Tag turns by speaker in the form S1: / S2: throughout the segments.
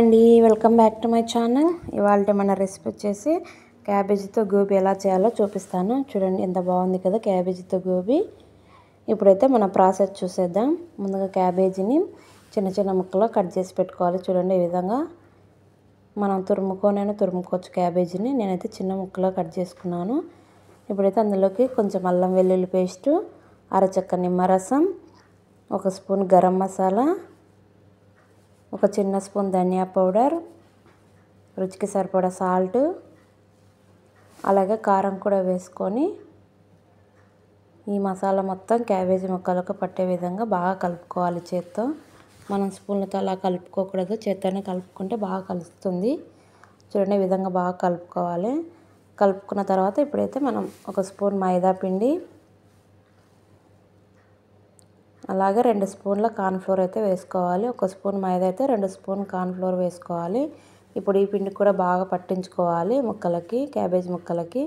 S1: అండి, welcome back to my channel. ఇవాళ మన రెసిపీ వచ్చేసి క్యాబేజీతో గోబీ ఎలా చేయాలో చూపిస్తాను. చూడండి ఎంత బాగుంది కదా క్యాబేజీతో గోబీ. ఇప్పుడైతే మన ప్రాసెస్ చూసేద్దాం. ముందుగా క్యాబేజీని చిన్న చిన్న ముక్కలు కట్ చేసి పెట్టుకోవాలి. చూడండి ఈ విధంగా మనం తురుముకోవచ్చు క్యాబేజీని. నేనైతే చిన్న ముక్కలు కట్ చేసుకున్నాను. ఇప్పుడైతే అందులోకి కొంచెం అల్లం వెల్లుల్లి పేస్టు, అరచక్క నిమ్మరసం, ఒక స్పూన్ గరం మసాలా, ఒక చిన్న స్పూన్ ధనియా పౌడర్, రుచికి సరిపడా సాల్ట్, అలాగే కారం కూడా వేసుకొని ఈ మసాలా మొత్తం క్యాబేజీ ముక్కలకు పట్టే విధంగా బాగా కలుపుకోవాలి చేత్తో. మనం స్పూన్లతో అలా కలుపుకోకూడదు, చేత్తోనే కలుపుకుంటే బాగా కలుస్తుంది. చూడండి ఈ విధంగా బాగా కలుపుకోవాలి. కలుపుకున్న తర్వాత ఇప్పుడైతే మనం ఒక స్పూన్ మైదా పిండి, అలాగే 2 స్పూన్ల కార్న్ఫ్లోర్ అయితే వేసుకోవాలి. ఒక స్పూన్ మైదా అయితే 2 స్పూన్ కార్న్ఫ్లోర్ వేసుకోవాలి. ఇప్పుడు ఈ పిండి కూడా బాగా పట్టించుకోవాలి ముక్కలకి, క్యాబేజ్ ముక్కలకి.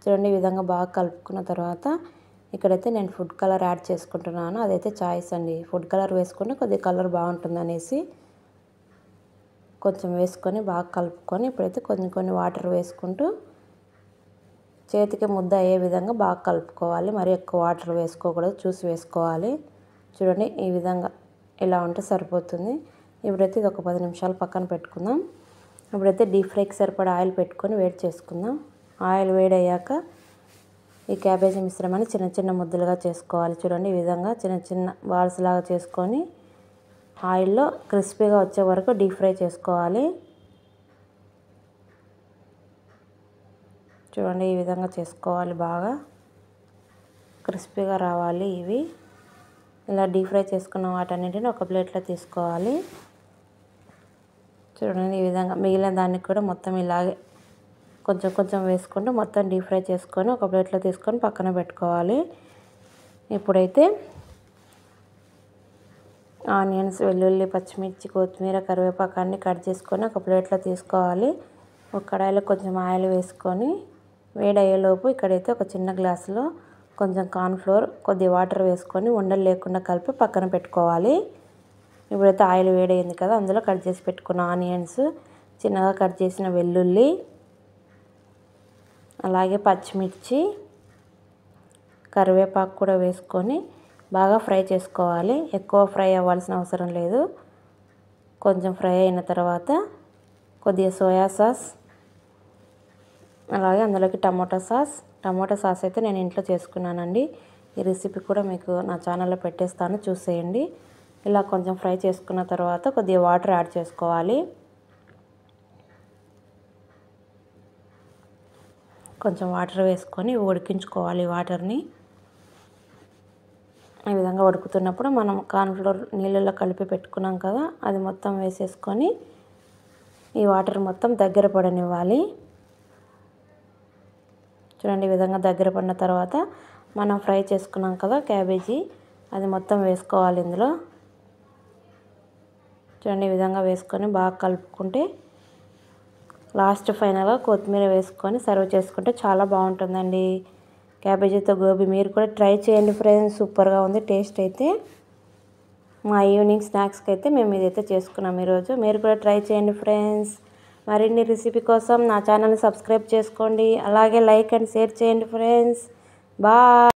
S1: చూడండి ఈ విధంగా బాగా కలుపుకున్న తర్వాత ఇక్కడైతే నేను ఫుడ్ కలర్ యాడ్ చేసుకుంటున్నాను. అదైతే చాయిస్ అండి. ఫుడ్ కలర్ వేసుకుంటే కొద్దిగా కలర్ బాగుంటుంది అనేసి కొంచెం వేసుకొని బాగా కలుపుకొని ఇప్పుడైతే కొన్ని వాటర్ వేసుకుంటూ చేతికి ముద్ద అయ్యే విధంగా బాగా కలుపుకోవాలి. మరి ఎక్కువ వాటర్ వేసుకోకూడదు, చూసి వేసుకోవాలి. చూడండి ఈ విధంగా ఇలా ఉంటే సరిపోతుంది. ఇప్పుడైతే ఇది ఒక 10 నిమిషాలు పక్కన పెట్టుకుందాం. ఇప్పుడైతే డీప్ ఫ్రైకి సరిపడా ఆయిల్ పెట్టుకొని వేడి చేసుకుందాం. ఆయిల్ వేడయ్యాక ఈ క్యాబేజీ మిశ్రమాన్ని చిన్న చిన్న ముద్దలుగా చేసుకోవాలి. చూడండి ఈ విధంగా చిన్న చిన్న బాల్స్ లాగా చేసుకొని ఆయిల్లో క్రిస్పీగా వచ్చే వరకు డీప్ ఫ్రై చేసుకోవాలి. చూడండి ఈ విధంగా చేసుకోవాలి, బాగా క్రిస్పీగా రావాలి. ఇవి ఇలా డీప్ ఫ్రై చేసుకున్న వాటన్నిటిని ఒక ప్లేట్లో తీసుకోవాలి. చూడండి ఈ విధంగా మిగిలిన దానికి కూడా మొత్తం ఇలాగే కొంచెం కొంచెం వేసుకుంటూ మొత్తం డీప్ ఫ్రై చేసుకొని ఒక ప్లేట్లో తీసుకొని పక్కన పెట్టుకోవాలి. ఇప్పుడైతే ఆనియన్స్, వెల్లుల్లి, పచ్చిమిర్చి, కొత్తిమీర, కరివేపాకు అన్నీ కట్ చేసుకొని ఒక ప్లేట్లో తీసుకోవాలి. ఒక కడాయిలో కొంచెం ఆయిల్ వేసుకొని వేడయ్యేలోపు ఇక్కడైతే ఒక చిన్న గ్లాసులో కొంచెం కార్న్ఫ్లోర్, కొద్ది వాటర్ వేసుకొని ఉండలు లేకుండా కలిపి పక్కన పెట్టుకోవాలి. ఇప్పుడైతే ఆయిల్ వేడైంది కదా, అందులో కట్ చేసి పెట్టుకున్న ఆనియన్స్, చిన్నగా కట్ చేసిన వెల్లుల్లి, అలాగే పచ్చిమిర్చి, కరివేపాకు కూడా వేసుకొని బాగా ఫ్రై చేసుకోవాలి. ఎక్కువ ఫ్రై అవ్వాల్సిన అవసరం లేదు. కొంచెం ఫ్రై అయిన తర్వాత కొద్దిగా సోయా సాస్, అలాగే అందులోకి టమోటా సాస్ అయితే నేను ఇంట్లో చేసుకున్నానండి. ఈ రెసిపీ కూడా మీకు నా ఛానల్లో పెట్టేస్తాను, చూసేయండి. ఇలా కొంచెం ఫ్రై చేసుకున్న తర్వాత కొద్దిగా వాటర్ యాడ్ చేసుకోవాలి. కొంచెం వాటర్ వేసుకొని ఉడికించుకోవాలి వాటర్ని. ఈ విధంగా ఉడుకుతున్నప్పుడు మనం కార్న్ఫ్లోర్ నీళ్ళల్లో కలిపి పెట్టుకున్నాం కదా, అది మొత్తం వేసేసుకొని ఈ వాటర్ మొత్తం దగ్గర పడనివ్వాలి. చూడండి ఈ విధంగా దగ్గర పడిన తర్వాత మనం ఫ్రై చేసుకున్నాం కదా క్యాబేజీ, అది మొత్తం వేసుకోవాలి ఇందులో. చూడండి ఈ విధంగా వేసుకొని బాగా కలుపుకుంటే లాస్ట్ ఫైనల్గా కొత్తిమీర వేసుకొని సర్వ్ చేసుకుంటే చాలా బాగుంటుందండి క్యాబేజీతో గోబీ. మీరు కూడా ట్రై చేయండి ఫ్రెండ్స్, సూపర్గా ఉంది టేస్ట్ అయితే. మా ఈవినింగ్ స్నాక్స్కి అయితే మేము ఇదైతే చేసుకున్నాం ఈరోజు. మీరు కూడా ట్రై చేయండి ఫ్రెండ్స్. మరిన్ని రెసిపీ కోసం నా ఛానల్ని సబ్స్క్రైబ్ చేసుకోండి, అలాగే లైక్ అండ్ షేర్ చేయండి ఫ్రెండ్స్. బాయ్.